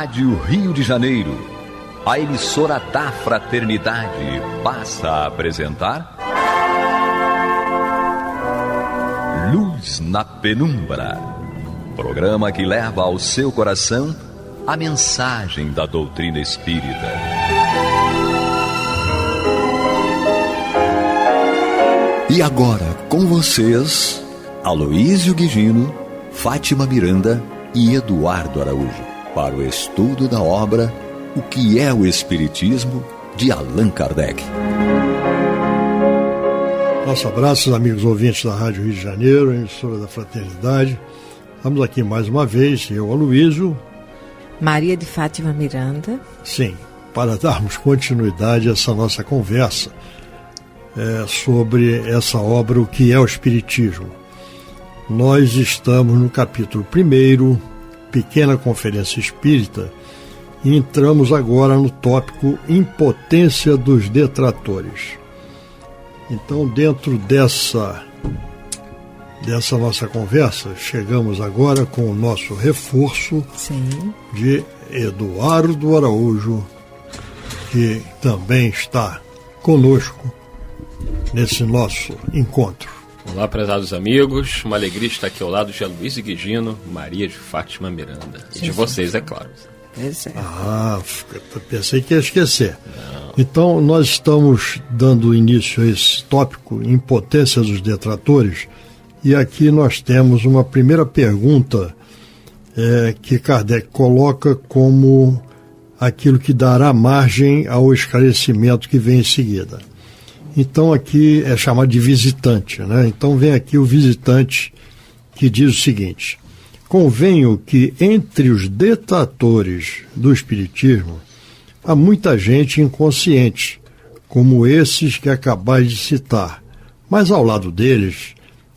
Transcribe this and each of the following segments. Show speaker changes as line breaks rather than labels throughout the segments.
Rádio Rio de Janeiro, a emissora da Fraternidade, passa a apresentar Luz na Penumbra, programa que leva ao seu coração a mensagem da doutrina espírita. E agora, com vocês, Aloísio Guigino, Fátima Miranda e Eduardo Araújo, para o estudo da obra O que é o Espiritismo, de Allan Kardec.
Nosso abraço, amigos ouvintes da Rádio Rio de Janeiro, emissora da Fraternidade. Estamos aqui mais uma vez, eu, Aloísio.
Maria de Fátima Miranda.
Sim, para darmos continuidade a essa nossa conversa sobre essa obra, O que é o Espiritismo. Nós estamos no capítulo 1, Pequena Conferência Espírita, e entramos agora no tópico Impotência dos Detratores. Então, dentro dessa nossa conversa, chegamos agora com o nosso reforço.
Sim.
De Eduardo Araújo, que também está conosco nesse nosso encontro.
Olá, prezados amigos, uma alegria estar aqui ao lado de Aloísio Guigino, Maria de Fátima Miranda. E de vocês, é claro.
Pensei que ia esquecer.
Não.
Então, nós estamos dando início a esse tópico, Impotência dos Detratores, e aqui nós temos uma primeira pergunta que Kardec coloca como aquilo que dará margem ao esclarecimento que vem em seguida. Então aqui é chamado de visitante, né? Então vem aqui o visitante que diz o seguinte: convenho que entre os detratores do Espiritismo há muita gente inconsciente, como esses que acabais de citar, mas ao lado deles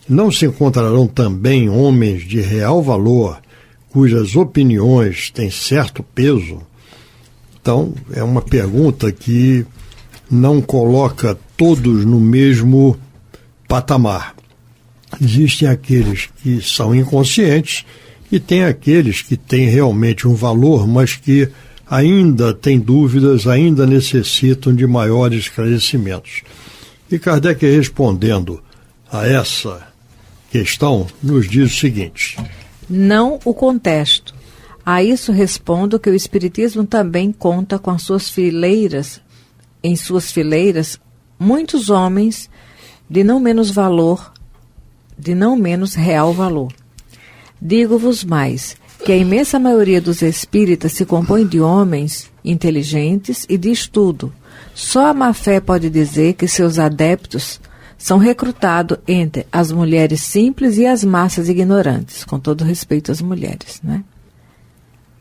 não se encontrarão também homens de real valor, cujas opiniões têm certo peso? Então é uma pergunta que não coloca todos no mesmo patamar. Existem aqueles que são inconscientes e tem aqueles que têm realmente um valor, mas que ainda têm dúvidas, ainda necessitam de maiores esclarecimentos. E Kardec, respondendo a essa questão, nos diz o seguinte:
não o contesto. A isso respondo que o Espiritismo também conta com as suas fileiras, em suas fileiras, muitos homens de não menos valor, de não menos real valor. Digo-vos mais, que a imensa maioria dos espíritas se compõe de homens inteligentes e de estudo. Só a má-fé pode dizer que seus adeptos são recrutados entre as mulheres simples e as massas ignorantes, com todo respeito às mulheres, né?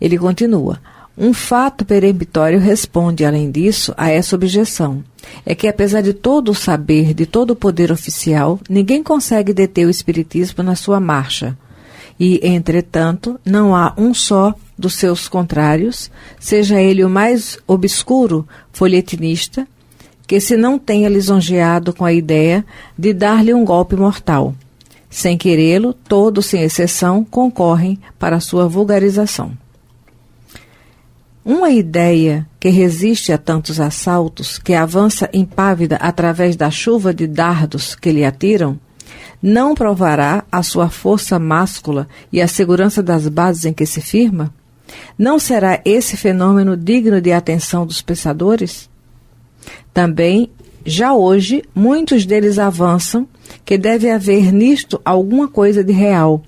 Ele continua: um fato peremptório responde, além disso, a essa objeção. É que, apesar de todo o saber, de todo o poder oficial, ninguém consegue deter o Espiritismo na sua marcha. E, entretanto, não há um só dos seus contrários, seja ele o mais obscuro folhetinista, que se não tenha lisonjeado com a ideia de dar-lhe um golpe mortal. Sem querê-lo, todos, sem exceção, concorrem para a sua vulgarização. Uma ideia que resiste a tantos assaltos, que avança impávida através da chuva de dardos que lhe atiram, não provará a sua força máscula e a segurança das bases em que se firma? Não será esse fenômeno digno de atenção dos pensadores? Também, já hoje, muitos deles avançam que deve haver nisto alguma coisa de real,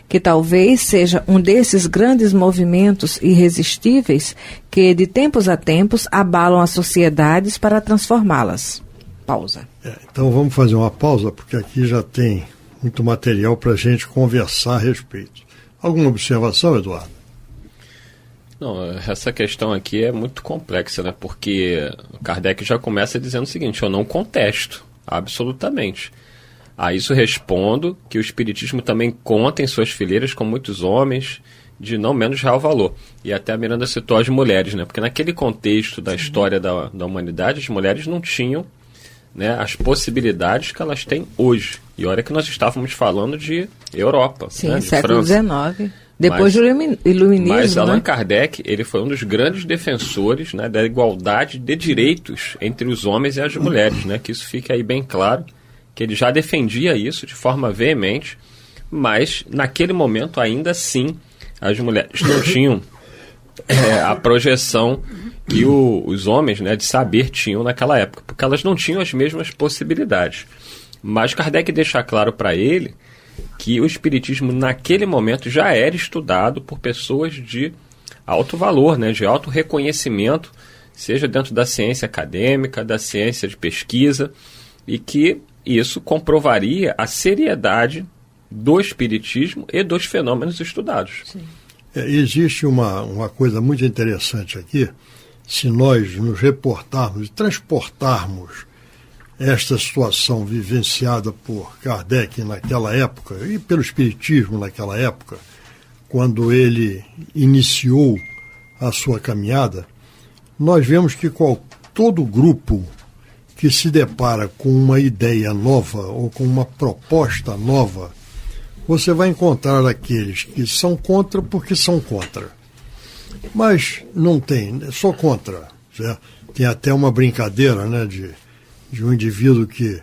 que talvez seja um desses grandes movimentos irresistíveis que, de tempos a tempos, abalam as sociedades para transformá-las. Pausa.
Então vamos fazer uma pausa, porque aqui já tem muito material para a gente conversar a respeito. Alguma observação, Eduardo?
Não, essa questão aqui é muito complexa, né? Porque Kardec já começa dizendo o seguinte: eu não contesto, absolutamente. A isso respondo que o Espiritismo também conta em suas fileiras com muitos homens de não menos real valor. E até a Miranda citou as mulheres, né? Porque naquele contexto da história da humanidade, as mulheres não tinham, né, as possibilidades que elas têm hoje. E olha que nós estávamos falando de Europa.
Sim,
né, de
século
França.
XIX. Depois do iluminismo,
mas Allan
né?
Kardec, ele foi um dos grandes defensores, né, da igualdade de direitos entre os homens e as mulheres, né? Que isso fique aí bem claro, que ele já defendia isso de forma veemente, mas naquele momento ainda assim as mulheres não tinham a projeção que os homens, né, de saber tinham naquela época, porque elas não tinham as mesmas possibilidades. Mas Kardec deixa claro para ele que o espiritismo naquele momento já era estudado por pessoas de alto valor, né, de alto reconhecimento, seja dentro da ciência acadêmica, da ciência de pesquisa, e que isso comprovaria a seriedade do espiritismo e dos fenômenos estudados.
Sim.
Existe uma coisa muito interessante aqui, se nós nos reportarmos e transportarmos esta situação vivenciada por Kardec naquela época e pelo espiritismo naquela época, quando ele iniciou a sua caminhada, nós vemos que todo grupo que se depara com uma ideia nova ou com uma proposta nova, você vai encontrar aqueles que são contra porque são contra. Mas não tem, sou contra. Certo? Tem até uma brincadeira, né, de um indivíduo que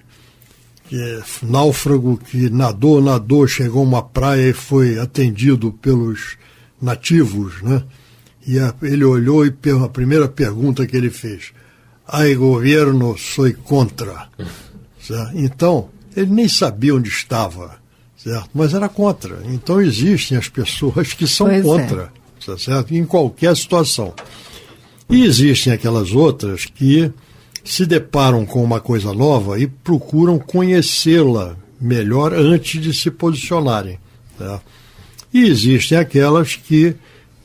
é náufrago, que nadou, chegou a uma praia e foi atendido pelos nativos, né? E ele olhou e a primeira pergunta que ele fez: ai, governo, sou contra. Certo? Então, ele nem sabia onde estava, certo? Mas era contra. Então existem as pessoas que são contra, certo? Em qualquer situação. E existem aquelas outras que se deparam com uma coisa nova e procuram conhecê-la melhor antes de se posicionarem. Certo? E existem aquelas que,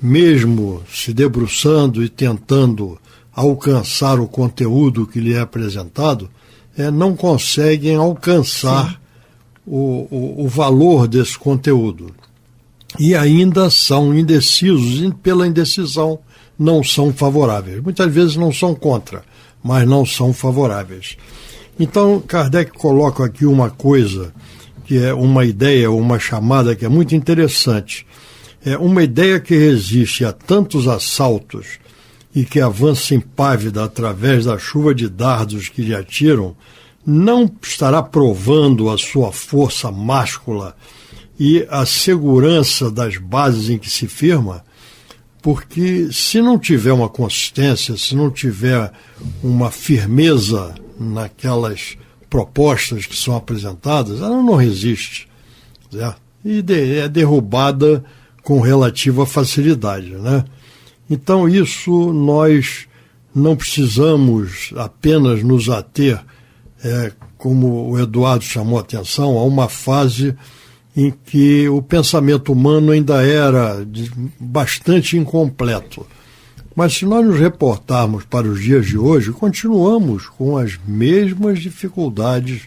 mesmo se debruçando e tentando alcançar o conteúdo que lhe é apresentado, não conseguem alcançar o valor desse conteúdo. E ainda são indecisos, e pela indecisão não são favoráveis. Muitas vezes não são contra, mas não são favoráveis. Então, Kardec coloca aqui uma coisa, que é uma ideia, uma chamada que é muito interessante. É uma ideia que resiste a tantos assaltos e que avança impávida através da chuva de dardos que lhe atiram, não estará provando a sua força máscula e a segurança das bases em que se firma, porque se não tiver uma consistência, se não tiver uma firmeza naquelas propostas que são apresentadas, ela não resiste, certo? E é derrubada com relativa facilidade, né? Então isso nós não precisamos apenas nos ater, como o Eduardo chamou a atenção, a uma fase em que o pensamento humano ainda era bastante incompleto. Mas se nós nos reportarmos para os dias de hoje, continuamos com as mesmas dificuldades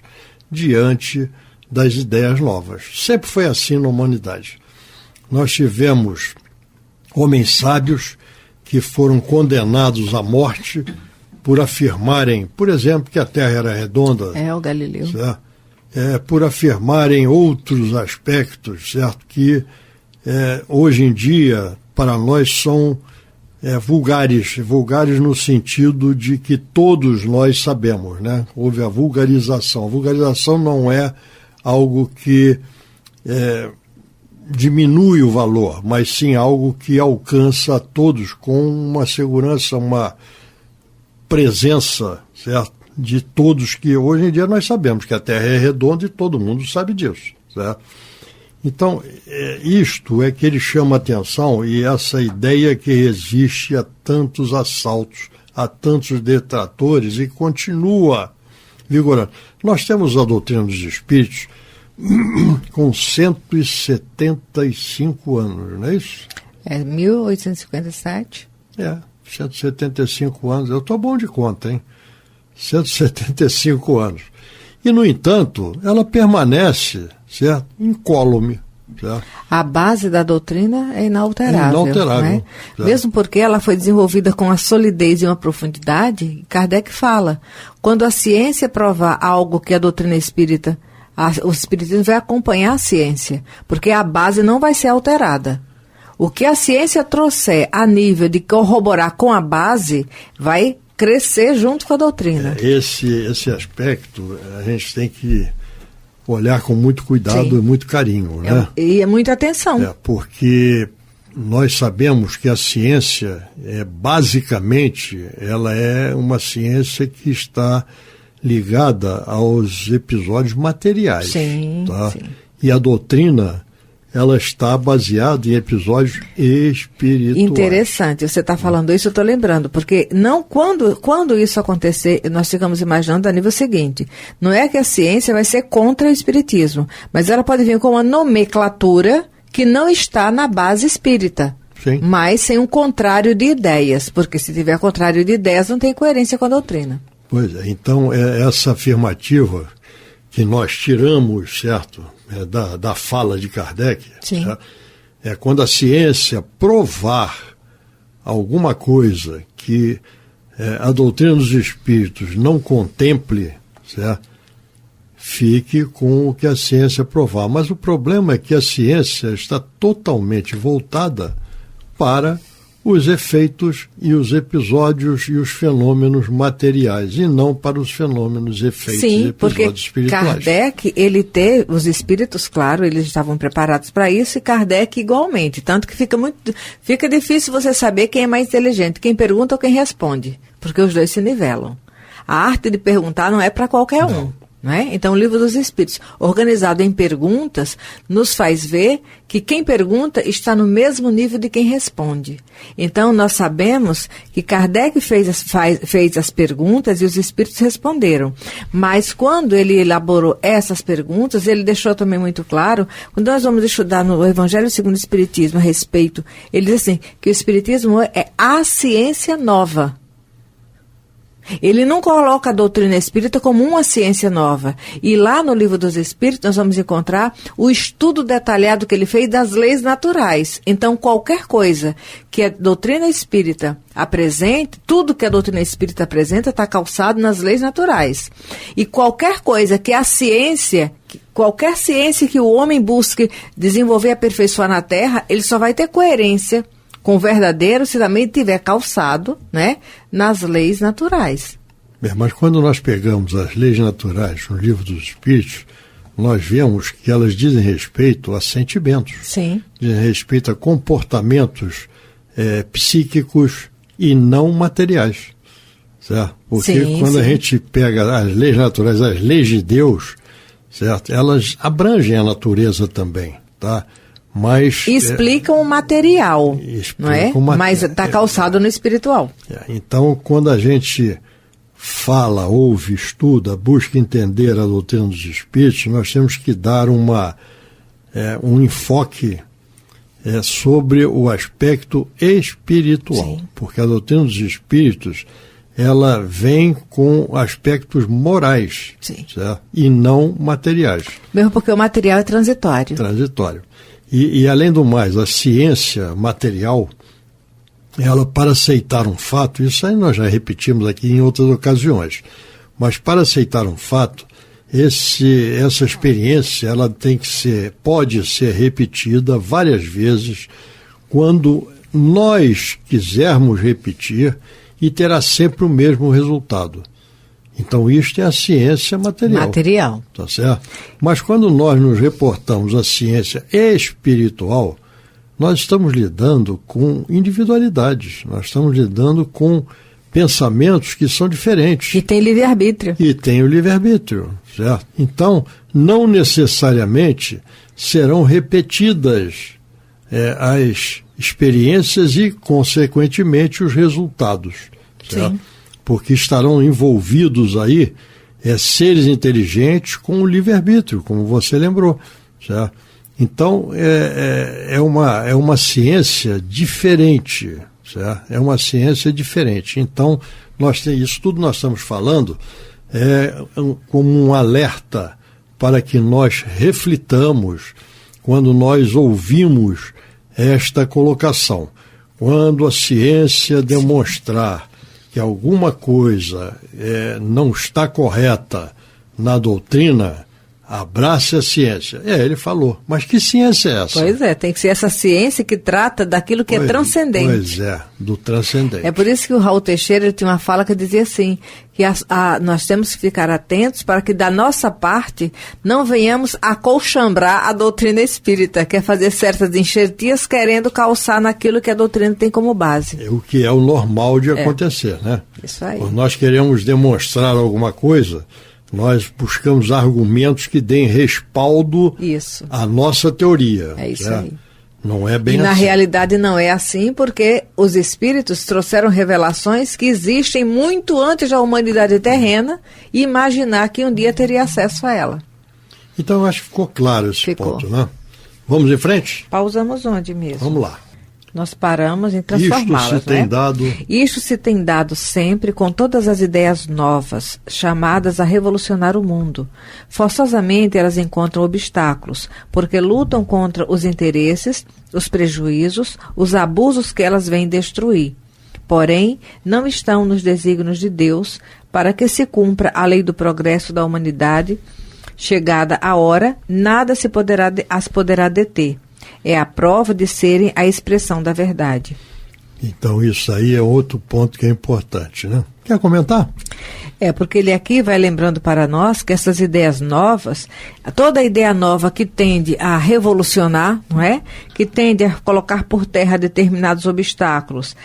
diante das ideias novas. Sempre foi assim na humanidade. Nós tivemos homens sábios que foram condenados à morte por afirmarem, por exemplo, que a Terra era redonda.
É o Galileu.
Certo? Por afirmarem outros aspectos, certo? Que hoje em dia, para nós, são vulgares no sentido de que todos nós sabemos, né? Houve a vulgarização. A vulgarização não é algo que diminui o valor, mas sim algo que alcança a todos com uma segurança, uma presença, certo? De todos, que hoje em dia nós sabemos que a Terra é redonda e todo mundo sabe disso, certo? Então, isto é que ele chama a atenção, e essa ideia que resiste a tantos assaltos, a tantos detratores e continua vigorando. Nós temos a doutrina dos espíritos com 175 anos, não é isso?
1857.
175 anos. Eu estou bom de conta, hein? 175 anos. E, no entanto, ela permanece, certo? Incólume. Certo?
A base da doutrina é inalterável. Né? Mesmo porque ela foi desenvolvida com uma solidez e uma profundidade, Kardec fala, quando a ciência provar algo que a doutrina espírita, o espiritismo vai acompanhar a ciência, porque a base não vai ser alterada. O que a ciência trouxer a nível de corroborar com a base vai crescer junto com a doutrina.
Esse aspecto a gente tem que olhar com muito cuidado
Sim.
e muito carinho, né?
E muita atenção.
Porque nós sabemos que a ciência, basicamente, ela é uma ciência que está ligada aos episódios materiais.
Sim,
tá?
sim.
E a doutrina, ela está baseada em episódios espirituais.
Interessante, você está falando isso, eu estou lembrando, porque não, quando isso acontecer, nós ficamos imaginando a nível seguinte, não é que a ciência vai ser contra o espiritismo, mas ela pode vir com uma nomenclatura que não está na base espírita,
Sim.
mas sem um contrário de ideias, porque se tiver contrário de ideias não tem coerência com a doutrina.
Pois é, então essa afirmativa que nós tiramos, certo, da fala de Kardec, certo? É quando a ciência provar alguma coisa que a doutrina dos espíritos não contemple, certo? Fique com o que a ciência provar. Mas o problema é que a ciência está totalmente voltada para os efeitos e os episódios e os fenômenos materiais, e não para os fenômenos, efeitos e episódios espirituais.
Kardec, ele teve, os espíritos, claro, eles estavam preparados para isso, e Kardec igualmente. Tanto que fica difícil você saber quem é mais inteligente, quem pergunta ou quem responde, porque os dois se nivelam. A arte de perguntar não é para qualquer um. Não é? Então, o Livro dos Espíritos, organizado em perguntas, nos faz ver que quem pergunta está no mesmo nível de quem responde. Então, nós sabemos que Kardec fez as perguntas e os Espíritos responderam. Mas, quando ele elaborou essas perguntas, ele deixou também muito claro, quando nós vamos estudar no Evangelho segundo o Espiritismo a respeito, ele diz assim, que o Espiritismo é a ciência nova. Ele não coloca a doutrina espírita como uma ciência nova. E lá no Livro dos Espíritos nós vamos encontrar o estudo detalhado que ele fez das leis naturais. Então, qualquer coisa que a doutrina espírita apresente, tudo que a doutrina espírita apresenta está calçado nas leis naturais. E qualquer coisa que a ciência, qualquer ciência que o homem busque desenvolver e aperfeiçoar na Terra, ele só vai ter coerência com o verdadeiro se também tiver calçado, né, nas leis naturais.
Mas quando nós pegamos as leis naturais no Livro dos Espíritos, nós vemos que elas dizem respeito a sentimentos.
Sim.
Dizem respeito a comportamentos psíquicos e não materiais. Certo? Porque quando a gente pega as leis naturais, as leis de Deus, certo? Elas abrangem a natureza também, tá? Mas
explicam o material, não é? Mas está calçado no espiritual.
Então, quando a gente fala, ouve, estuda, busca entender a doutrina dos espíritos, nós temos que dar um enfoque sobre o aspecto espiritual. Sim. Porque a doutrina dos espíritos, ela vem com aspectos morais, certo? E não materiais.
Mesmo porque o material é transitório.
Transitório. E, além do mais, a ciência material, ela, para aceitar um fato, isso aí nós já repetimos aqui em outras ocasiões, mas para aceitar um fato, essa experiência ela pode ser repetida várias vezes quando nós quisermos repetir, e terá sempre o mesmo resultado. Então, isto é a ciência material. Tá certo? Mas quando nós nos reportamos à ciência espiritual, nós estamos lidando com individualidades, nós estamos lidando com pensamentos que são diferentes.
E tem livre-arbítrio.
E tem o livre-arbítrio, certo? Então, não necessariamente serão repetidas as experiências e, consequentemente, os resultados, certo? Sim. Porque estarão envolvidos aí seres inteligentes com o livre-arbítrio, como você lembrou, certo? Então, é uma ciência diferente, certo? É uma ciência diferente. Então, isso tudo nós estamos falando como um alerta para que nós reflitamos quando nós ouvimos esta colocação. Quando a ciência demonstrar que alguma coisa não está correta na doutrina, Abrace a ciência. Ele falou. Mas que ciência é essa?
Pois é, tem que ser essa ciência que trata daquilo que é transcendente.
Pois é, do transcendente.
É por isso que o Raul Teixeira ele tinha uma fala que dizia assim, que nós temos que ficar atentos para que da nossa parte não venhamos acolchambrar a doutrina espírita, que é fazer certas enxertias querendo calçar naquilo que a doutrina tem como base.
É o que é o normal de acontecer, né?
Isso aí.
Quando nós queremos demonstrar alguma coisa, nós buscamos argumentos que deem respaldo à nossa teoria.
É isso aí.
Não é bem
assim.
E
na realidade não é assim, porque os espíritos trouxeram revelações que existem muito antes da humanidade terrena e imaginar que um dia teria acesso a ela.
Então eu acho que ficou claro esse ponto, né? Vamos em frente?
Pausamos onde mesmo?
Vamos lá.
Nós paramos em transformá-las,
Isto se tem dado...
Isto se tem dado sempre com todas as ideias novas, chamadas a revolucionar o mundo. Forçosamente elas encontram obstáculos, porque lutam contra os interesses, os prejuízos, os abusos que elas vêm destruir. Porém, não estão nos desígnios de Deus para que se cumpra a lei do progresso da humanidade. Chegada a hora, nada as poderá deter. É a prova de serem a expressão da verdade.
Então isso aí é outro ponto que é importante, né? Quer comentar?
Porque ele aqui vai lembrando para nós que essas ideias novas, toda ideia nova que tende a revolucionar, não é? Que tende a colocar por terra determinados obstáculos,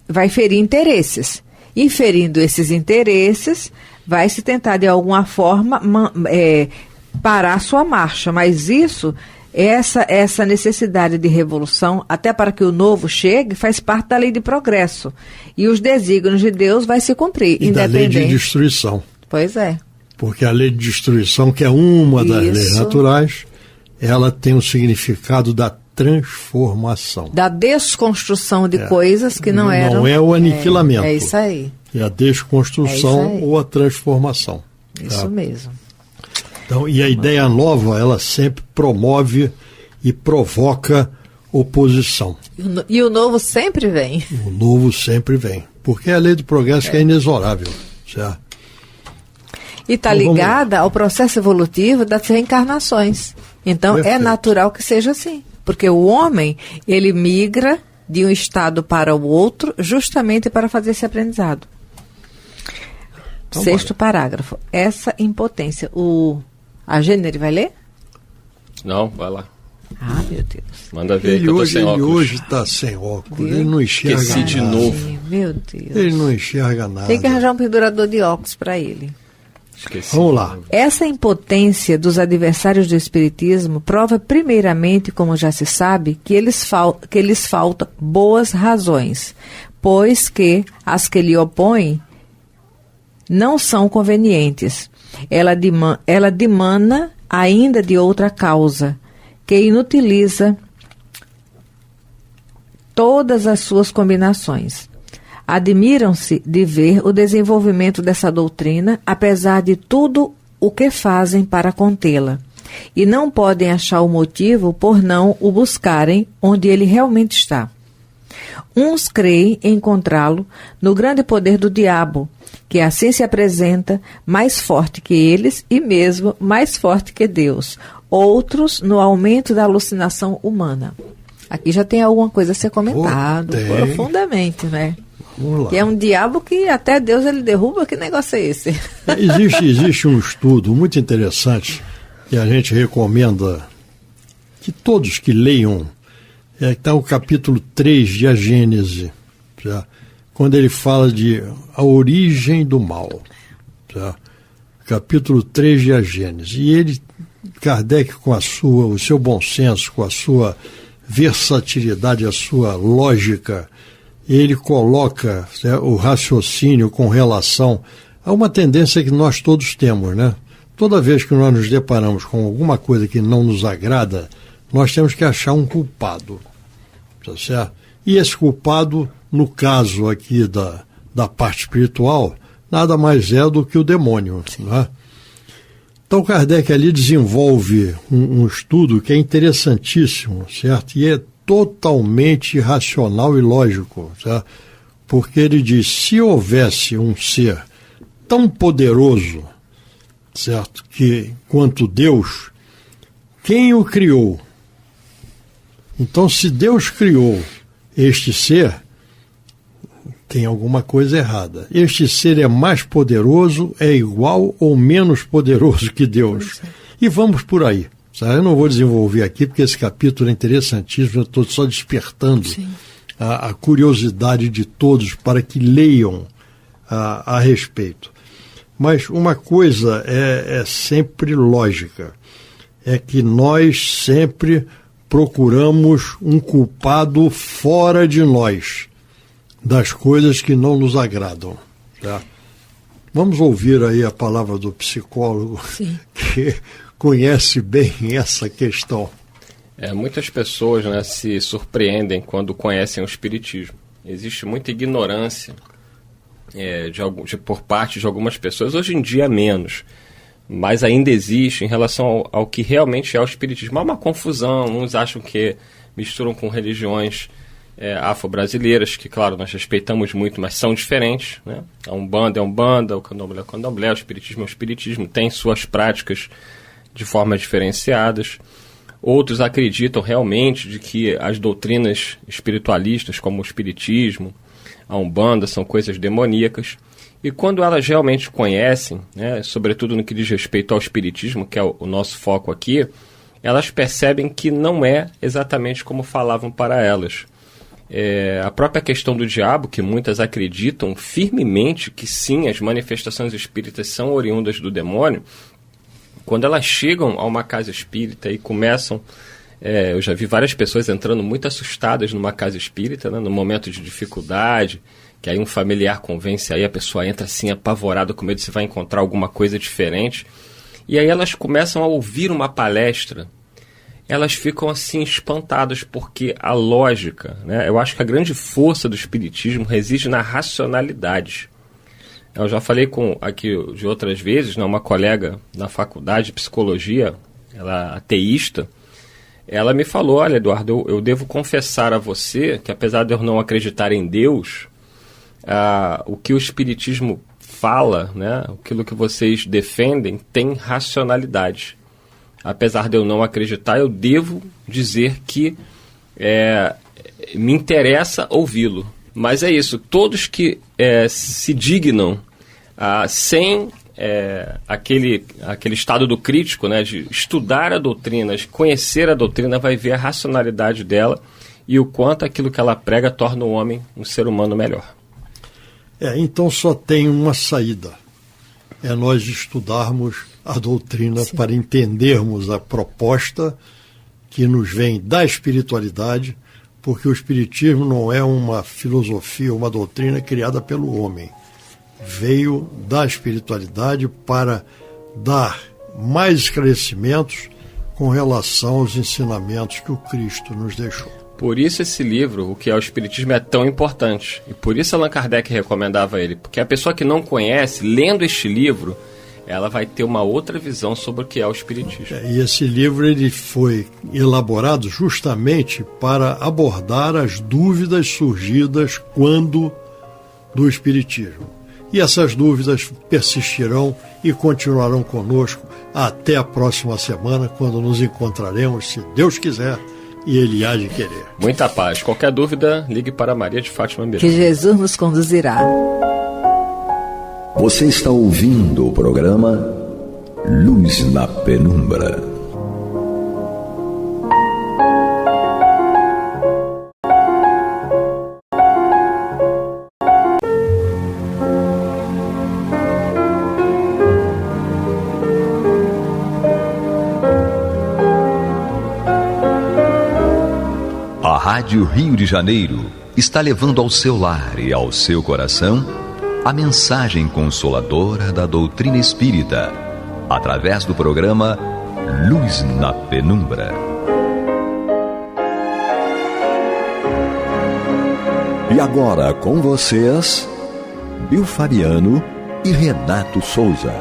vai ferir interesses. Inferindo esses interesses, vai se tentar de alguma forma parar a sua marcha, mas isso... Essa necessidade de revolução, até para que o novo chegue, faz parte da lei de progresso. E os desígnios de Deus vai se cumprir,
e da lei de destruição.
Pois é.
Porque a lei de destruição, que é uma das leis naturais, ela tem um significado da transformação.
Da desconstrução de coisas que não eram...
Não é o aniquilamento.
É isso aí.
É a desconstrução ou a transformação.
Isso mesmo.
Então, e a ideia nova, ela sempre promove e provoca oposição.
E o novo sempre vem.
O novo sempre vem. Porque é a lei do progresso que é inexorável. Certo?
E está ligada ao processo evolutivo das reencarnações. Então, Perfeito. É natural que seja assim. Porque o homem, ele migra de um estado para o outro justamente para fazer esse aprendizado. Então, Sexto parágrafo. Essa impotência. A Gênero vai ler?
Não, vai lá.
Ah, meu Deus.
Manda ver que eu tô sem óculos.
Ele hoje está sem óculos. Ele não enxerga
nada. Esqueci de novo.
Meu Deus.
Ele não enxerga nada.
Tem que arranjar um pendurador de óculos para ele.
Esqueci.
Vamos lá.
Essa impotência dos adversários do Espiritismo prova primeiramente, como já se sabe, que lhes faltam boas razões, pois que as que lhe opõem não são convenientes. Ela dimana ainda de outra causa, que inutiliza todas as suas combinações. Admiram-se de ver o desenvolvimento dessa doutrina, apesar de tudo o que fazem para contê-la, e não podem achar o motivo por não o buscarem onde ele realmente está. Uns creem encontrá-lo no grande poder do diabo, que assim se apresenta mais forte que eles e mesmo mais forte que Deus. Outros no aumento da alucinação humana. Aqui já tem alguma coisa a ser comentado profundamente, né? Que é um diabo que até Deus ele derruba. Que negócio é esse?
Existe um estudo muito interessante que a gente recomenda que todos que leiam. Está o capítulo 3 de A Gênese, já, quando ele fala de a origem do mal. Já, capítulo 3 de A Gênese. E ele, Kardec, com o seu bom senso, com a sua versatilidade, a sua lógica, ele coloca o raciocínio com relação a uma tendência que nós todos temos, né? Toda vez que nós nos deparamos com alguma coisa que não nos agrada, nós temos que achar um culpado, tá certo? E esse culpado, no caso aqui da parte espiritual, nada mais é do que o demônio, né? Então Kardec ali desenvolve um estudo que é interessantíssimo, certo? E é totalmente racional e lógico, certo? Porque ele diz, se houvesse um ser tão poderoso certo? Que, quanto Deus, quem o criou? Então, se Deus criou este ser, tem alguma coisa errada. Este ser é mais poderoso, é igual ou menos poderoso que Deus? E vamos por aí. Sabe? Eu não vou desenvolver aqui, porque esse capítulo é interessantíssimo, eu estou só despertando a curiosidade de todos para que leiam a respeito. Mas uma coisa é sempre lógica, é que nós sempre procuramos um culpado fora de nós, das coisas que não nos agradam. Tá? Vamos ouvir aí a palavra do psicólogo, que conhece bem essa questão.
Muitas pessoas, né, se surpreendem quando conhecem o Espiritismo. Existe muita ignorância por parte de algumas pessoas, hoje em dia menos, mas ainda existe em relação ao que realmente é o Espiritismo. Há uma confusão, uns acham que misturam com religiões afro-brasileiras, que, claro, nós respeitamos muito, mas são diferentes, né? A Umbanda é Umbanda, o Candomblé é o Candomblé, o Espiritismo é o Espiritismo, tem suas práticas de formas diferenciadas. Outros acreditam realmente de que as doutrinas espiritualistas, como o Espiritismo, a Umbanda, são coisas demoníacas. E quando elas realmente conhecem, né, sobretudo no que diz respeito ao Espiritismo, que é o nosso foco aqui, elas percebem que não é exatamente como falavam para elas. A própria questão do diabo, que muitas acreditam firmemente que sim, as manifestações espíritas são oriundas do demônio, quando elas chegam a uma casa espírita e começam... eu já vi várias pessoas entrando muito assustadas numa casa espírita, né, no momento de dificuldade, que aí um familiar convence, aí a pessoa entra assim apavorada, com medo se vai encontrar alguma coisa diferente. E aí elas começam a ouvir uma palestra, elas ficam assim espantadas, porque a lógica, né, eu acho que a grande força do Espiritismo reside na racionalidade. Eu já falei aqui de outras vezes, né, uma colega na faculdade de psicologia, ela é ateísta, ela me falou: olha, Eduardo, eu devo confessar a você que, apesar de eu não acreditar em Deus, o que o Espiritismo fala, né, aquilo que vocês defendem, tem racionalidade. Apesar de eu não acreditar, eu devo dizer que me interessa ouvi-lo. Mas é isso, todos que se dignam sem aquele estado do crítico, né, de estudar a doutrina, de conhecer a doutrina, vai ver a racionalidade dela e o quanto aquilo que ela prega torna o homem um ser humano melhor.
Então só tem uma saída, é nós estudarmos a doutrina para entendermos a proposta que nos vem da espiritualidade, porque o Espiritismo não é uma filosofia, uma doutrina criada pelo homem. Veio da espiritualidade para dar mais esclarecimentos com relação aos ensinamentos que o Cristo nos deixou.
Por isso esse livro, o que é o Espiritismo, é tão importante. E por isso Allan Kardec recomendava ele. Porque a pessoa que não conhece, lendo este livro, ela vai ter uma outra visão sobre o que é o Espiritismo.
E esse livro ele foi elaborado justamente para abordar as dúvidas surgidas quando do Espiritismo. E essas dúvidas persistirão e continuarão conosco até a próxima semana, quando nos encontraremos, se Deus quiser, e Ele há de querer.
Muita paz. Qualquer dúvida, ligue para Maria de Fátima Miranda.
Que Jesus nos conduzirá.
Você está ouvindo o programa Luz na Penumbra. A Rádio Rio de Janeiro está levando ao seu lar e ao seu coração a mensagem consoladora da doutrina espírita, através do programa Luz na Penumbra. E agora com vocês, Bill Fabiano e Renato Souza,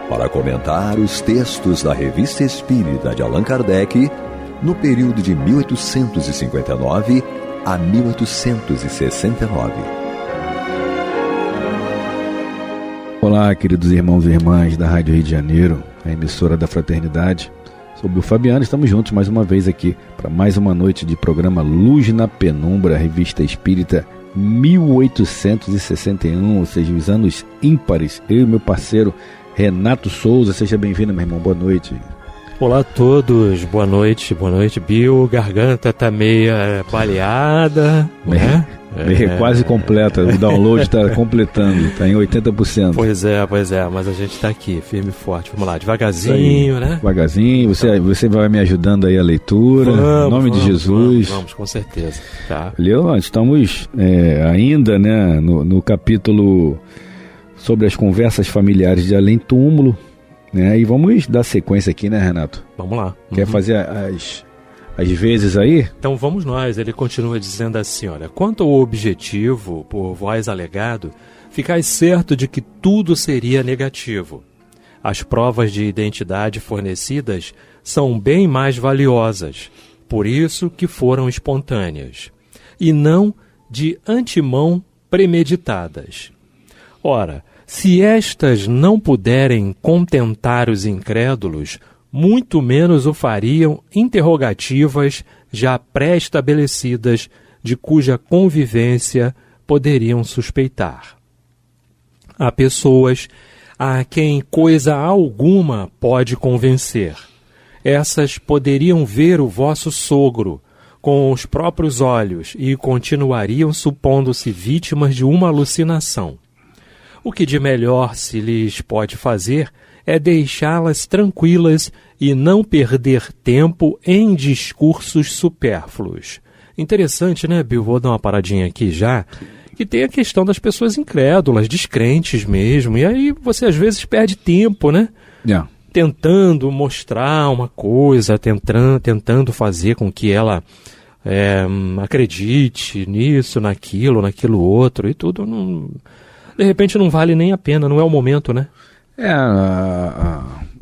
para comentar os textos da Revista Espírita de Allan Kardec no período de 1859 a 1869.
Olá, queridos irmãos e irmãs da Rádio Rio de Janeiro, a emissora da Fraternidade. Sou Bill Fabiano, estamos juntos mais uma vez aqui para mais uma noite de programa Luz na Penumbra, Revista Espírita 1861, ou seja, os anos ímpares. Eu e meu parceiro Renato Souza, seja bem-vindo, meu irmão, boa noite.
Olá a todos, boa noite, Bill. Garganta tá meia baleada, né?
Quase completa, o download está completando, está em 80%.
Pois é, mas a gente está aqui, firme e forte. Vamos lá, devagarzinho, né?
Devagarzinho, você vai me ajudando aí a leitura, em nome de Jesus.
Vamos, com certeza. Tá.
Estamos ainda, né, no capítulo sobre as conversas familiares de além túmulo, né? E vamos dar sequência aqui, né, Renato?
Vamos lá.
Quer fazer às vezes aí?
Então vamos nós, ele continua dizendo assim, olha, quanto ao objetivo, por vós alegado, ficais certo de que tudo seria negativo. As provas de identidade fornecidas são bem mais valiosas, por isso que foram espontâneas, e não de antemão premeditadas. Ora, se estas não puderem contentar os incrédulos, muito menos o fariam interrogativas já pré-estabelecidas de cuja convivência poderiam suspeitar. Há pessoas a quem coisa alguma pode convencer. Essas poderiam ver o vosso sogro com os próprios olhos e continuariam supondo-se vítimas de uma alucinação. O que de melhor se lhes pode fazer é deixá-las tranquilas e não perder tempo em discursos supérfluos. Interessante, né, Bill? Vou dar uma paradinha aqui já, que tem a questão das pessoas incrédulas, descrentes mesmo, e aí você às vezes perde tempo, né?
Yeah.
Tentando mostrar uma coisa, tentando fazer com que ela acredite nisso, naquilo outro, e tudo de repente não vale nem a pena, não é o momento, né?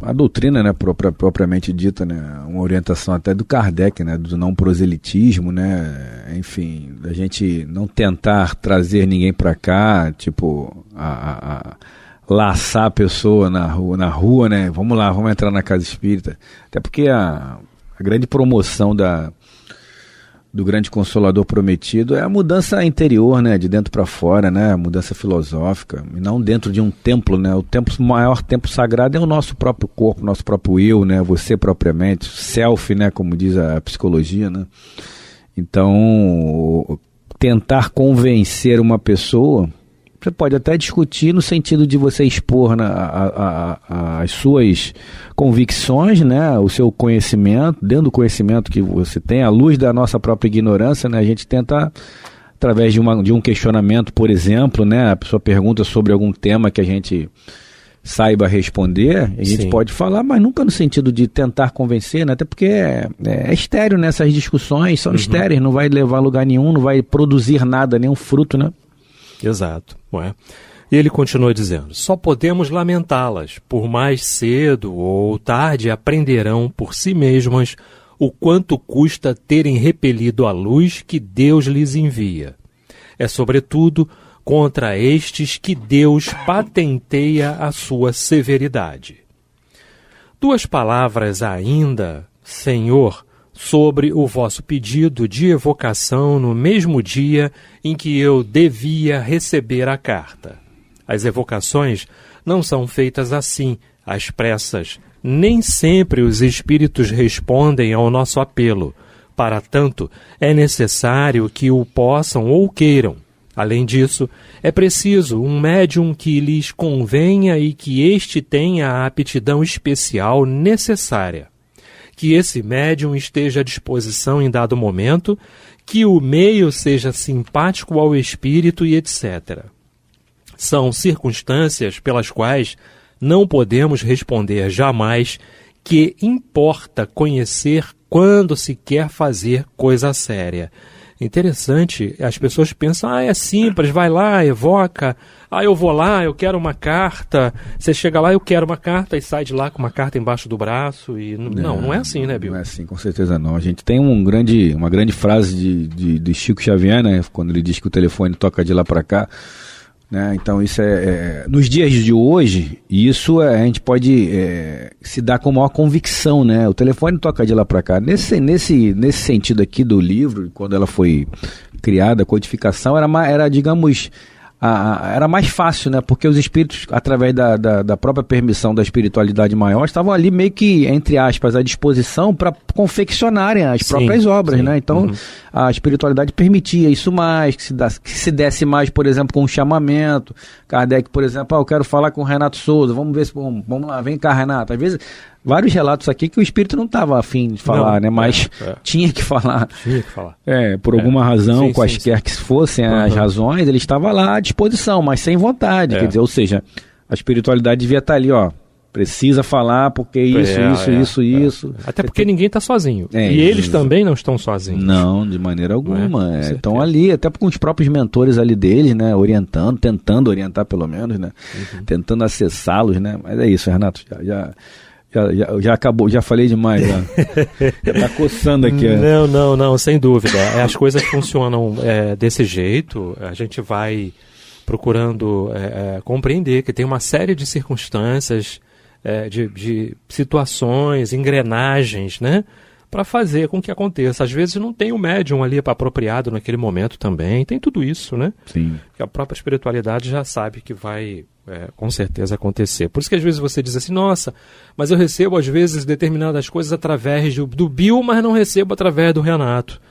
A doutrina, né, propriamente dita, né, uma orientação até do Kardec, né, do não proselitismo, né, enfim, da gente não tentar trazer ninguém para cá, tipo, laçar a pessoa na rua, né, vamos lá, vamos entrar na casa espírita, até porque a grande promoção do grande Consolador prometido é a mudança interior, né, de dentro para fora, né, a mudança filosófica, e não dentro de um templo, né, o maior templo sagrado é o nosso próprio corpo, nosso próprio eu, né, você propriamente, self, né, como diz a psicologia, né. Então, tentar convencer uma pessoa, você pode até discutir no sentido de você expor as suas convicções, né, o seu conhecimento, dentro do conhecimento que você tem, à luz da nossa própria ignorância, né, a gente tenta, através de um questionamento, por exemplo, né, a pessoa pergunta sobre algum tema que a gente saiba responder, a gente pode falar, mas nunca no sentido de tentar convencer, né, até porque é estéril, né, essas discussões são estéreis, não vai levar a lugar nenhum, não vai produzir nada, nenhum fruto, né.
Exato, não é? E ele continua dizendo, só podemos lamentá-las, por mais cedo ou tarde aprenderão por si mesmas o quanto custa terem repelido a luz que Deus lhes envia. É sobretudo contra estes que Deus patenteia a sua severidade. 2 palavras ainda, Senhor, sobre o vosso pedido de evocação no mesmo dia em que eu devia receber a carta. As evocações não são feitas assim, às pressas. Nem sempre os espíritos respondem ao nosso apelo. Para tanto, é necessário que o possam ou queiram. Além disso, é preciso um médium que lhes convenha e que este tenha a aptidão especial necessária. Que esse médium esteja à disposição em dado momento, que o meio seja simpático ao espírito e etc. São circunstâncias pelas quais não podemos responder jamais que importa conhecer quando se quer fazer coisa séria. Interessante, as pessoas pensam, é simples, vai lá, evoca, eu vou lá, eu quero uma carta, você chega lá, eu quero uma carta e sai de lá com uma carta embaixo do braço, e não é assim, né, Bill?
Não é assim, com certeza não. A gente tem uma grande frase de Chico Xavier, né, quando ele diz que o telefone toca de lá para cá, né? Então isso nos dias de hoje, isso a gente pode se dar com maior convicção, né? O telefone toca de lá para cá. Nesse sentido aqui do livro, quando ela foi criada, a codificação era digamos, era mais fácil, né? Porque os espíritos, através da própria permissão da espiritualidade maior, estavam ali meio que, entre aspas, à disposição para confeccionarem as próprias obras, né? Então, a espiritualidade permitia isso mais, que se desse mais, por exemplo, com um chamamento. Kardec, por exemplo, eu quero falar com o Renato Souza, vamos ver se... Vamos lá, vem cá, Renato. Às vezes... Vários relatos aqui que o espírito não estava afim de falar, né? Mas tinha que falar. Tinha que falar. Por alguma razão, quaisquer que fossem as razões, ele estava lá à disposição, mas sem vontade. Quer dizer, ou seja, a espiritualidade devia estar ali, precisa falar porque isso.
Até porque ninguém está sozinho. E eles também não estão sozinhos.
Não, de maneira alguma. Estão ali, até com os próprios mentores ali deles, né? Orientando, tentando orientar pelo menos, né? Tentando acessá-los, né? Mas é isso, Renato, já acabou, já falei demais, já tá coçando aqui.
Não, sem dúvida. As coisas funcionam desse jeito, a gente vai procurando compreender que tem uma série de circunstâncias, de situações, engrenagens, né, para fazer com que aconteça. Às vezes não tem o médium ali apropriado naquele momento também, tem tudo isso, né? Sim. Que a própria espiritualidade já sabe que vai... com certeza acontecer. Por isso que às vezes você diz assim, nossa, mas eu recebo às vezes determinadas coisas através do Bill, mas não recebo através do Renato.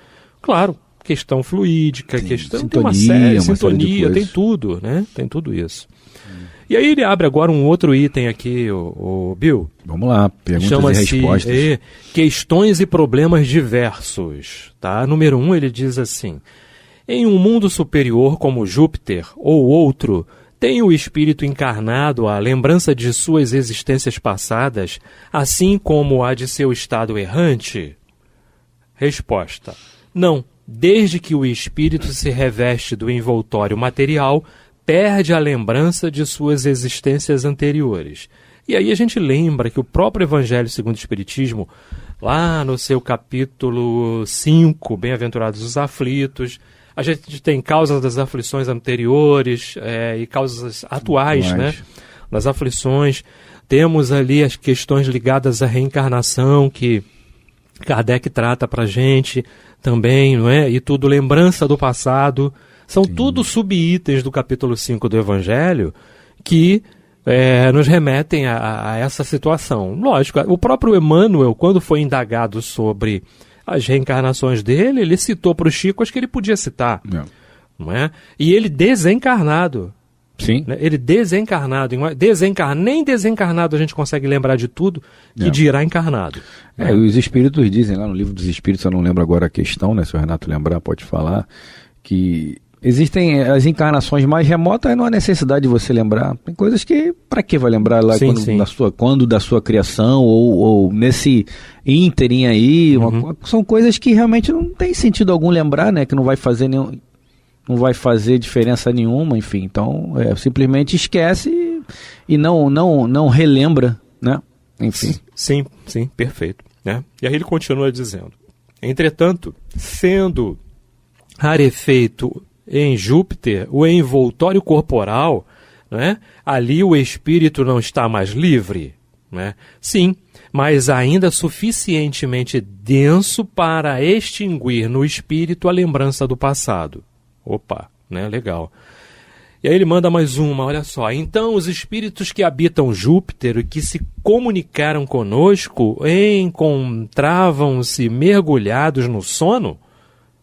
Claro, questão fluídica, questão sintonia, tem uma série, sintonia, tem tudo, né? Tem tudo isso. E aí ele abre agora um outro item aqui, o Bill.
Vamos lá, perguntas e respostas.
Questões e problemas diversos. Tá? Número 1, ele diz assim, em um mundo superior como Júpiter ou outro, tem o espírito encarnado a lembrança de suas existências passadas, assim como a de seu estado errante? Resposta: não. Desde que o espírito se reveste do envoltório material, perde a lembrança de suas existências anteriores. E aí a gente lembra que o próprio Evangelho segundo o Espiritismo, lá no seu capítulo 5, Bem-aventurados os aflitos, a gente tem causas das aflições anteriores e causas atuais, né? Das aflições. Temos ali as questões ligadas à reencarnação, que Kardec trata para a gente também, não é? E tudo lembrança do passado. São tudo subitens do capítulo 5 do Evangelho que nos remetem a essa situação. Lógico, o próprio Emmanuel, quando foi indagado sobre as reencarnações dele, ele citou para o Chico as que ele podia citar. Não é? E ele desencarnado.
Sim.
Né? Ele desencarnado. Nem desencarnado a gente consegue lembrar de tudo, que dirá encarnado.
Os espíritos dizem lá no Livro dos Espíritos, eu não lembro agora a questão, né? Se o Renato lembrar, pode falar, que existem as encarnações mais remotas, não há necessidade de você lembrar. Tem coisas que, para que vai lembrar lá quando da sua criação ou nesse ínterim aí, são coisas que realmente não tem sentido algum lembrar, né? Que não vai fazer não vai fazer diferença nenhuma, enfim. Então, simplesmente esquece e não relembra, né? Enfim.
Sim, perfeito. Né? E aí ele continua dizendo, entretanto, sendo rarefeito em Júpiter o envoltório corporal, né? Ali o espírito não está mais livre, né? Sim, mas ainda suficientemente denso para extinguir no espírito a lembrança do passado. Opa, né? Legal. E aí ele manda mais uma, olha só. Então os espíritos que habitam Júpiter e que se comunicaram conosco encontravam-se mergulhados no sono?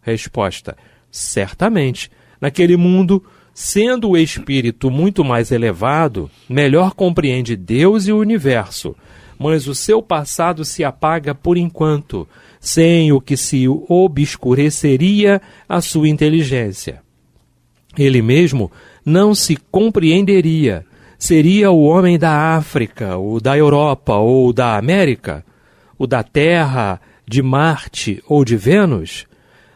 Resposta: certamente. Naquele mundo, sendo o espírito muito mais elevado, melhor compreende Deus e o universo, mas o seu passado se apaga por enquanto, sem o que se obscureceria a sua inteligência. Ele mesmo não se compreenderia. Seria o homem da África, o da Europa ou da América, o da Terra, de Marte ou de Vênus?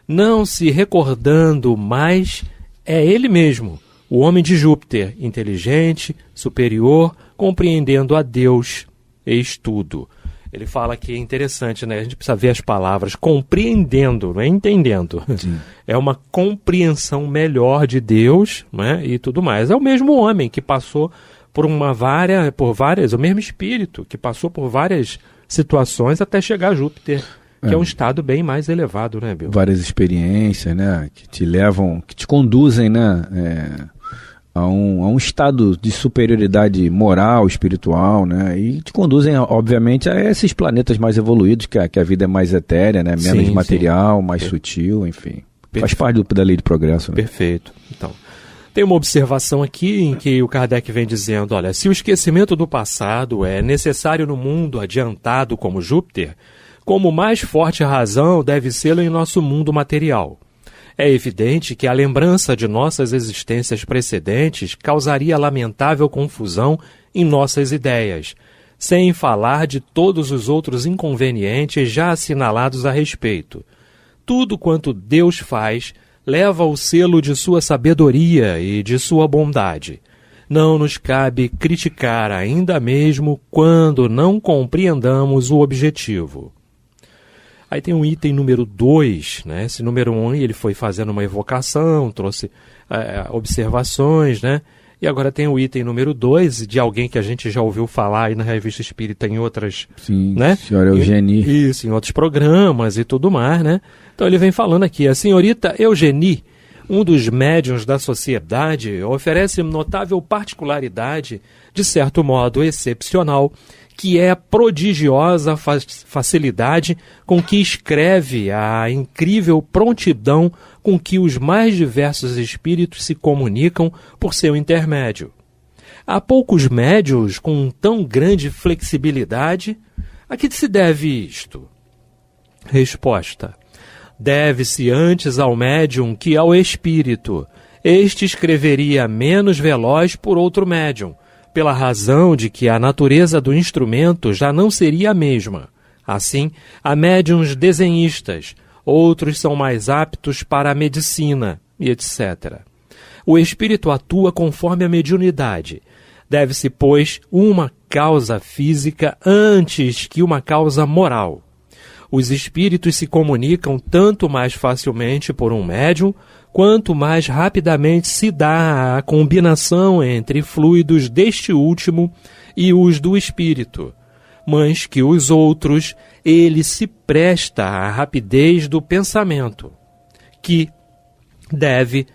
Não se recordando mais, é ele mesmo, o homem de Júpiter, inteligente, superior, compreendendo a Deus. Eis tudo. Ele fala que é interessante, né? A gente precisa ver as palavras, compreendendo, não é entendendo.
Sim.
É uma compreensão melhor de Deus, né? E tudo mais. É o mesmo homem que passou por várias, o mesmo espírito que passou por várias situações até chegar a Júpiter, que é um estado bem mais elevado, né, Bill?
Várias experiências, né? Que te levam, que te conduzem, né? A um estado de superioridade moral, espiritual, né? E te conduzem, obviamente, a esses planetas mais evoluídos, que a vida é mais etérea, né? Menos material, mais sutil, enfim. Faz parte da lei de progresso. Né?
Perfeito. Então, tem uma observação aqui em que o Kardec vem dizendo, olha, se o esquecimento do passado é necessário no mundo adiantado como Júpiter, como mais forte razão deve ser em nosso mundo material. É evidente que a lembrança de nossas existências precedentes causaria lamentável confusão em nossas ideias, sem falar de todos os outros inconvenientes já assinalados a respeito. Tudo quanto Deus faz leva o selo de sua sabedoria e de sua bondade. Não nos cabe criticar ainda mesmo quando não compreendamos o objetivo. Aí tem um item número 2, né? Esse número 1, ele foi fazendo uma evocação, trouxe observações, né? E agora tem o item número 2, de alguém que a gente já ouviu falar aí na Revista Espírita em outras...
Sim,
né?
Senhora Eugenie.
Isso, em outros programas e tudo mais, né? Então ele vem falando aqui, a senhorita Eugenie, um dos médiuns da sociedade, oferece notável particularidade, de certo modo excepcional, que é a prodigiosa facilidade com que escreve, a incrível prontidão com que os mais diversos espíritos se comunicam por seu intermédio. Há poucos médiuns com tão grande flexibilidade. A que se deve isto? Resposta: deve-se antes ao médium que ao espírito. Este escreveria menos veloz por outro médium, pela razão de que a natureza do instrumento já não seria a mesma. Assim, há médiuns desenhistas, outros são mais aptos para a medicina, e etc. O espírito atua conforme a mediunidade. Deve-se, pois, uma causa física antes que uma causa moral. Os espíritos se comunicam tanto mais facilmente por um médium, quanto mais rapidamente se dá a combinação entre fluidos deste último e os do espírito, mas que os outros ele se presta à rapidez do pensamento, que deve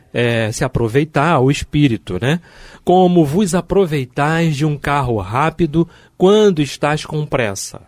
se aproveitar ao espírito, né? Como vos aproveitais de um carro rápido quando estás com pressa.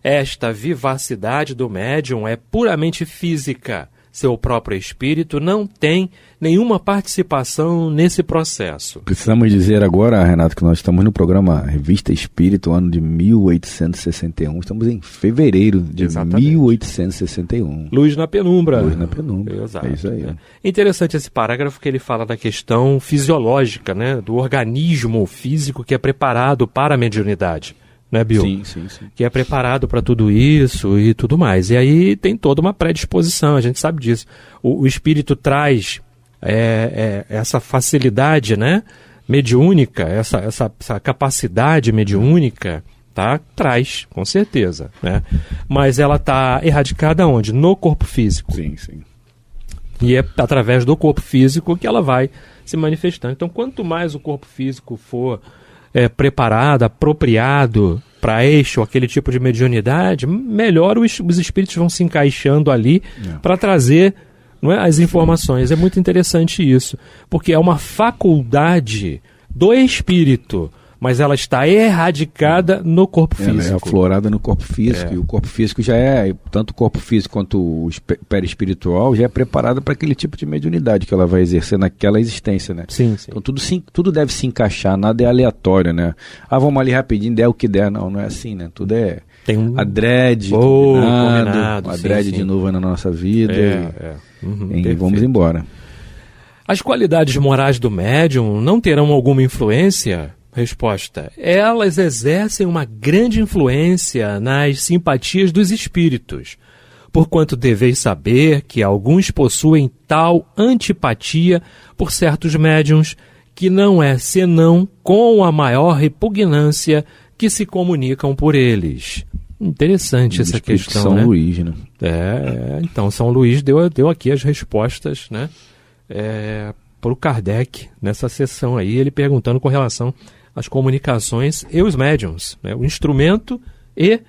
Esta vivacidade do médium é puramente física. Seu próprio espírito não tem nenhuma participação nesse processo.
Precisamos dizer agora, Renato, que nós estamos no programa Revista Espírita, ano de 1861. Estamos em fevereiro de 1861.
Luz na penumbra.
Luz na penumbra.
Exato.
É isso aí.
É interessante esse parágrafo que ele fala da questão fisiológica, né, do organismo físico que é preparado para a mediunidade. Né, Bill?
Sim.
Que é preparado para tudo isso e tudo mais. E aí tem toda uma predisposição, a gente sabe disso. O espírito traz essa facilidade, né, mediúnica, essa capacidade mediúnica, tá? Traz, com certeza. Né? Mas ela está erradicada onde? No corpo físico.
Sim.
E é através do corpo físico que ela vai se manifestando. Então, quanto mais o corpo físico for preparado, apropriado para este ou aquele tipo de mediunidade, melhor os espíritos vão se encaixando ali para trazer, não é, as informações. É muito interessante isso, porque é uma faculdade do espírito, mas ela está erradicada no corpo físico.
Ela é aflorada no corpo físico, e o corpo físico já é, tanto o corpo físico quanto o perispiritual, já é preparado para aquele tipo de mediunidade que ela vai exercer naquela existência, né?
Sim.
Então tudo deve se encaixar, nada é aleatório, né? Vamos ali rapidinho, der o que der. Não é assim, né? Tudo é adrede, combinado, adrede de novo na nossa vida. E vamos embora.
As qualidades morais do médium não terão alguma influência? Resposta: elas exercem uma grande influência nas simpatias dos espíritos, porquanto deveis saber que alguns possuem tal antipatia por certos médiuns que não é senão com a maior repugnância que se comunicam por eles. Interessante essa questão,
São
né?
Luís, né?
Então São Luís deu aqui as respostas, né? Para o Kardec nessa sessão aí, ele perguntando com relação às comunicações e os médiums, né? O instrumento e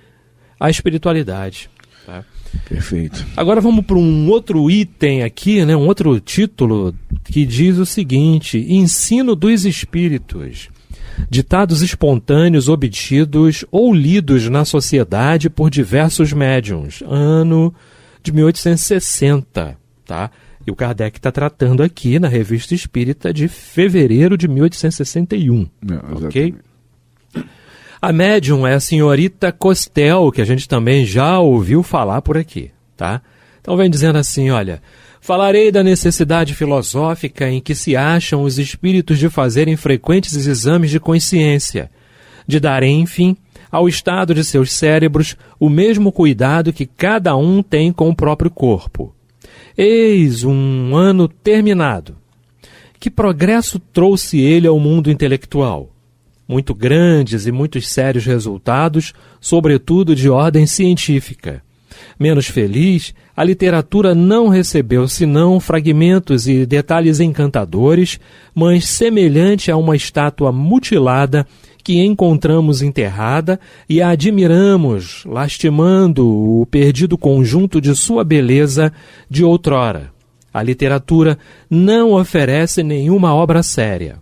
a espiritualidade. Tá?
Perfeito.
Agora vamos para um outro item aqui, né? Um outro título que diz o seguinte: Ensino dos Espíritos. Ditados espontâneos obtidos ou lidos na sociedade por diversos médiuns. Ano de 1860, tá? E o Kardec está tratando aqui na Revista Espírita de fevereiro de 1861, ok? A médium é a senhorita Costel, que a gente também já ouviu falar por aqui, tá? Então vem dizendo assim, olha... Falarei da necessidade filosófica em que se acham os espíritos de fazerem frequentes exames de consciência, de darem, enfim, ao estado de seus cérebros o mesmo cuidado que cada um tem com o próprio corpo. Eis um ano terminado. Que progresso trouxe ele ao mundo intelectual? Muito grandes e muitos sérios resultados, sobretudo de ordem científica. Menos feliz, a literatura não recebeu senão fragmentos e detalhes encantadores, mas semelhante a uma estátua mutilada que encontramos enterrada e a admiramos, lastimando o perdido conjunto de sua beleza de outrora. A literatura não oferece nenhuma obra séria.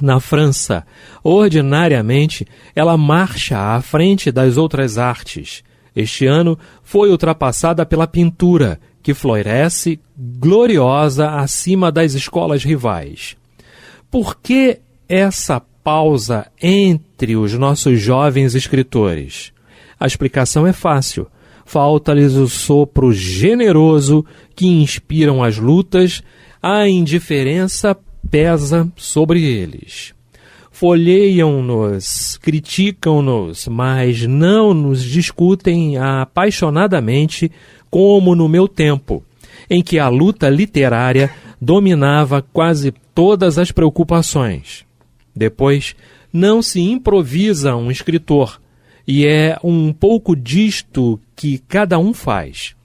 Na França, ordinariamente, ela marcha à frente das outras artes. Este ano foi ultrapassada pela pintura, que floresce gloriosa acima das escolas rivais. Por que essa pausa entre os nossos jovens escritores? A explicação é fácil. Falta-lhes o sopro generoso que inspiram as lutas, a indiferença pesa sobre eles. Folheiam-nos, criticam-nos, mas não nos discutem apaixonadamente como no meu tempo, em que a luta literária dominava quase todas as preocupações. Depois, não se improvisa um escritor, e é um pouco disto que cada um faz.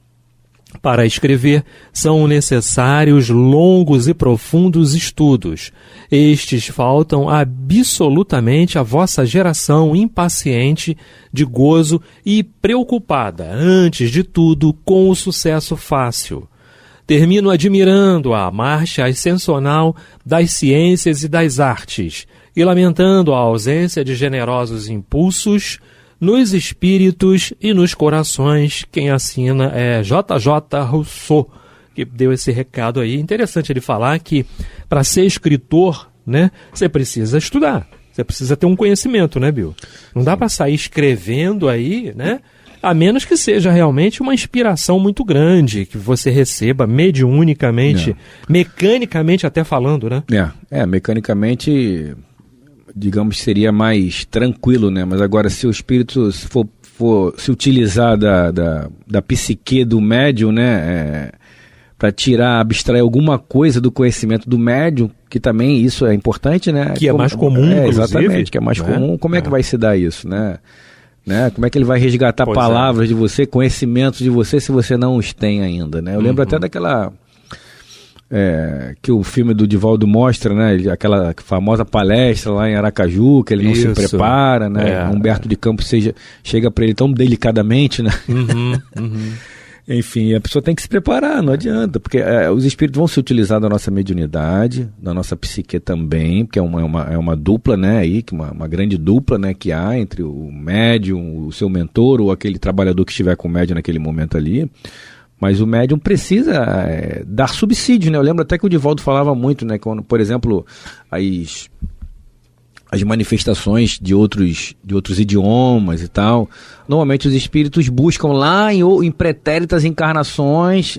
Para escrever, são necessários longos e profundos estudos. Estes faltam absolutamente à vossa geração impaciente, de gozo e preocupada, antes de tudo, com o sucesso fácil. Termino admirando a marcha ascensional das ciências e das artes, e lamentando a ausência de generosos impulsos nos espíritos e nos corações. Quem assina é J.J. Rousseau, que deu esse recado aí. Interessante ele falar que para ser escritor, né, você precisa estudar, você precisa ter um conhecimento, né, Bill? Não dá para sair escrevendo aí, né, a menos que seja realmente uma inspiração muito grande, que você receba mediunicamente, mecanicamente até falando, né?
Mecanicamente... digamos que seria mais tranquilo, né? Mas agora, se o espírito for se utilizar da psique do médium, né? Para abstrair alguma coisa do conhecimento do médium, que também isso é importante, né?
Que é mais comum, inclusive.
Exatamente, que é mais comum. Como é que vai se dar isso, né? Como é que ele vai resgatar palavras de você, conhecimentos de você, se você não os tem ainda, né? Eu lembro até daquela... que o filme do Divaldo mostra, né? Aquela famosa palestra lá em Aracaju, que ele não se prepara, né? Humberto de Campos chega para ele tão delicadamente, né? Enfim, a pessoa tem que se preparar, não adianta, porque os espíritos vão se utilizar da nossa mediunidade, da nossa psique também, porque é uma dupla, né? Aí, uma grande dupla, né? Que há entre o médium, o seu mentor ou aquele trabalhador que estiver com o médium naquele momento ali. Mas o médium precisa dar subsídio, né? Eu lembro até que o Divaldo falava muito, né? Quando, por exemplo, as manifestações de outros idiomas e tal, normalmente os espíritos buscam lá em pretéritas encarnações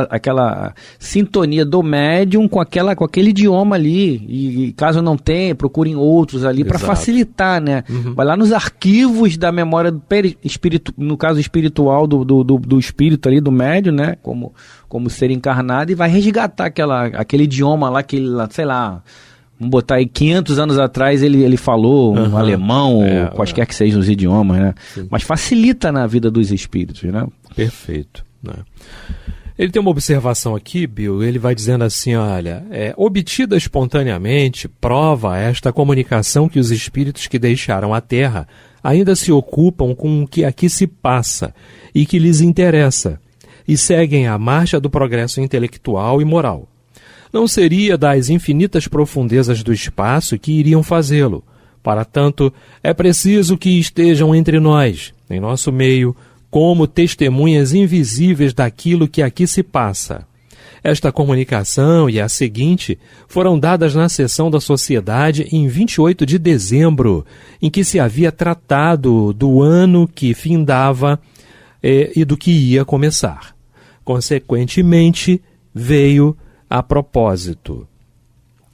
aquela sintonia do médium com aquele idioma ali, e caso não tenha, procurem outros ali para facilitar, né? Vai lá nos arquivos da memória no caso espiritual do espírito ali, do médium, né? Como ser encarnado, e vai resgatar aquele idioma lá, sei lá, vamos botar aí 500 anos atrás ele falou um alemão, ou quaisquer que sejam os idiomas, né?
Sim.
Mas facilita na vida dos espíritos, né?
Perfeito, né? Ele tem uma observação aqui, Bill, ele vai dizendo assim, olha, obtida espontaneamente, prova esta comunicação que os espíritos que deixaram a Terra ainda se ocupam com o que aqui se passa e que lhes interessa, e seguem a marcha do progresso intelectual e moral. Não seria das infinitas profundezas do espaço que iriam fazê-lo. Para tanto, é preciso que estejam entre nós, em nosso meio, como testemunhas invisíveis daquilo que aqui se passa. Esta comunicação e a seguinte foram dadas na sessão da Sociedade em 28 de dezembro, em que se havia tratado do ano que findava e do que ia começar. Consequentemente, veio a propósito.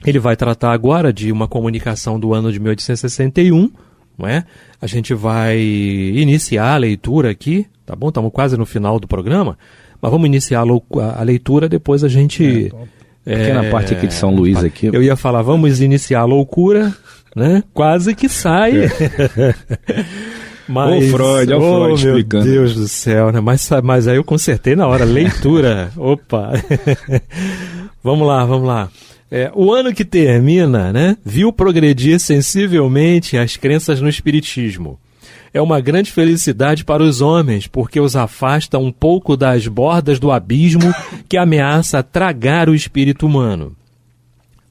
Ele vai tratar agora de uma comunicação do ano de 1861, não é? A gente vai iniciar a leitura aqui, tá bom? Estamos quase no final do programa, mas vamos iniciar a leitura, depois a gente...
Pequena parte aqui de São Luís aqui.
Eu ia falar, vamos iniciar a loucura, né? Quase que sai. Mas,
Freud explicando.
Meu Deus do céu, né? Mas aí eu consertei na hora, leitura. Opa! Vamos lá. O ano que termina, né, viu progredir sensivelmente as crenças no espiritismo. É uma grande felicidade para os homens, porque os afasta um pouco das bordas do abismo que ameaça tragar o espírito humano.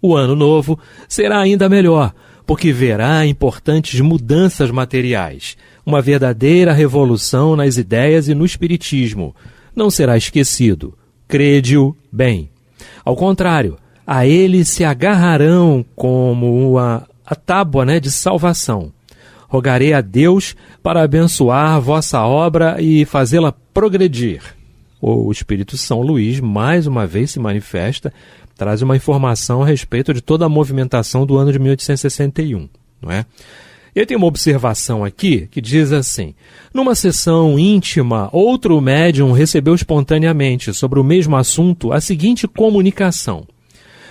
O ano novo será ainda melhor, porque verá importantes mudanças materiais, uma verdadeira revolução nas ideias e no espiritismo. Não será esquecido, crede-o bem. Ao contrário, a ele se agarrarão como a tábua, né, de salvação. Rogarei a Deus para abençoar vossa obra e fazê-la progredir. O Espírito São Luís, mais uma vez, se manifesta, traz uma informação a respeito de toda a movimentação do ano de 1861, não é? Ele tem uma observação aqui que diz assim: numa sessão íntima, outro médium recebeu espontaneamente sobre o mesmo assunto a seguinte comunicação: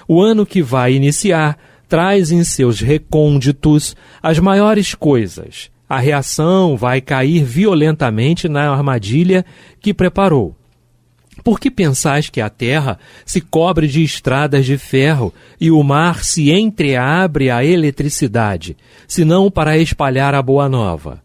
o ano que vai iniciar traz em seus recônditos as maiores coisas. A reação vai cair violentamente na armadilha que preparou. Por que pensais que a terra se cobre de estradas de ferro e o mar se entreabre à eletricidade, senão para espalhar a boa nova?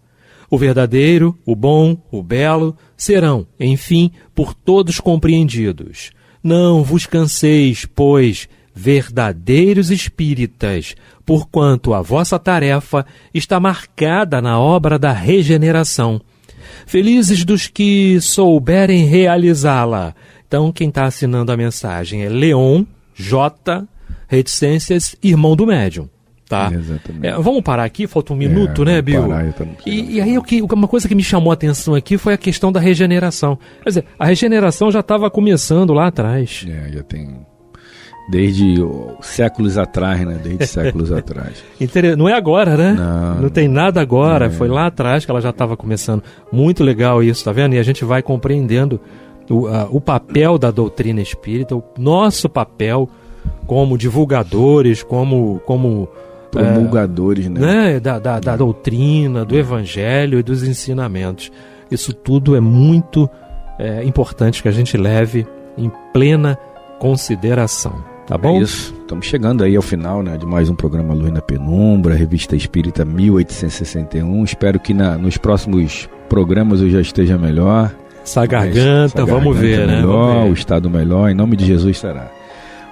O verdadeiro, o bom, o belo serão, enfim, por todos compreendidos. Não vos canseis, pois, verdadeiros espíritas, porquanto a vossa tarefa está marcada na obra da regeneração. Felizes dos que souberem realizá-la. Então, quem está assinando a mensagem é Leon J. Reticências, irmão do médium. Tá?
Exatamente.
Vamos parar aqui, falta um minuto, né, Bill? E aí, uma coisa que me chamou a atenção aqui foi a questão da regeneração. Quer dizer, a regeneração já estava começando lá atrás.
Já tem... Desde séculos atrás, né? Desde séculos atrás.
Não é agora, né?
Não
tem nada agora. Foi lá atrás que ela já estava começando. Muito legal isso, tá vendo? E a gente vai compreendendo o papel da doutrina espírita, o nosso papel como divulgadores, como
promulgadores, né?
Da doutrina, do evangelho e dos ensinamentos. Isso tudo é muito importante que a gente leve em plena consideração. Tá bom?
É isso. Estamos chegando aí ao final, né, de mais um programa Luz na Penumbra, Revista Espírita 1861. Espero que nos próximos programas eu já esteja melhor.
Essa garganta, vamos ver, né?
Melhor, o estado melhor, em nome de Jesus será.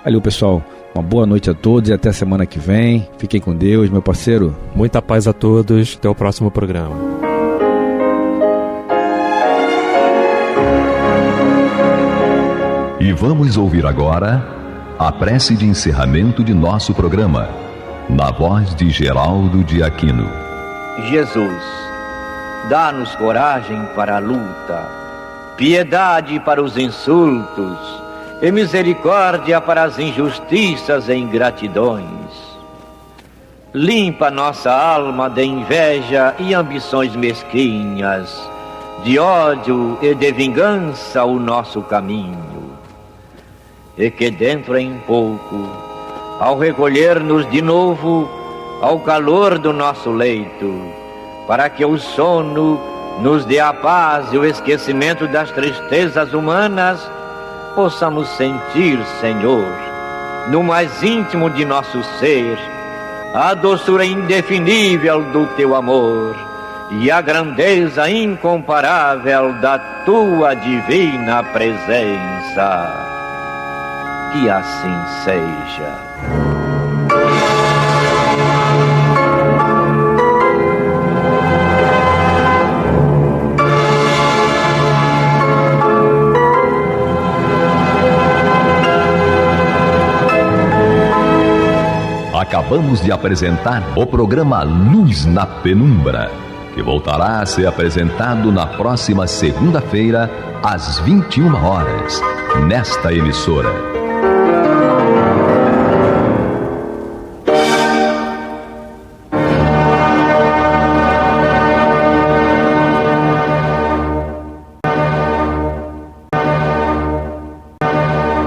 Valeu, pessoal. Uma boa noite a todos e até a semana que vem. Fiquem com Deus, meu parceiro.
Muita paz a todos. Até o próximo programa.
E vamos ouvir agora a prece de encerramento de nosso programa, na voz de Geraldo de Aquino.
Jesus, dá-nos coragem para a luta, piedade para os insultos e misericórdia para as injustiças e ingratidões. Limpa nossa alma de inveja e ambições mesquinhas, de ódio e de vingança o nosso caminho. E que dentro em pouco ao recolher-nos de novo ao calor do nosso leito, para que o sono nos dê a paz e o esquecimento das tristezas humanas, possamos sentir, Senhor, no mais íntimo de nosso ser, a doçura indefinível do Teu amor e a grandeza incomparável da Tua divina presença. Que assim seja.
Acabamos de apresentar o programa Luz na Penumbra, que voltará a ser apresentado na próxima segunda-feira, às 21 horas, nesta emissora.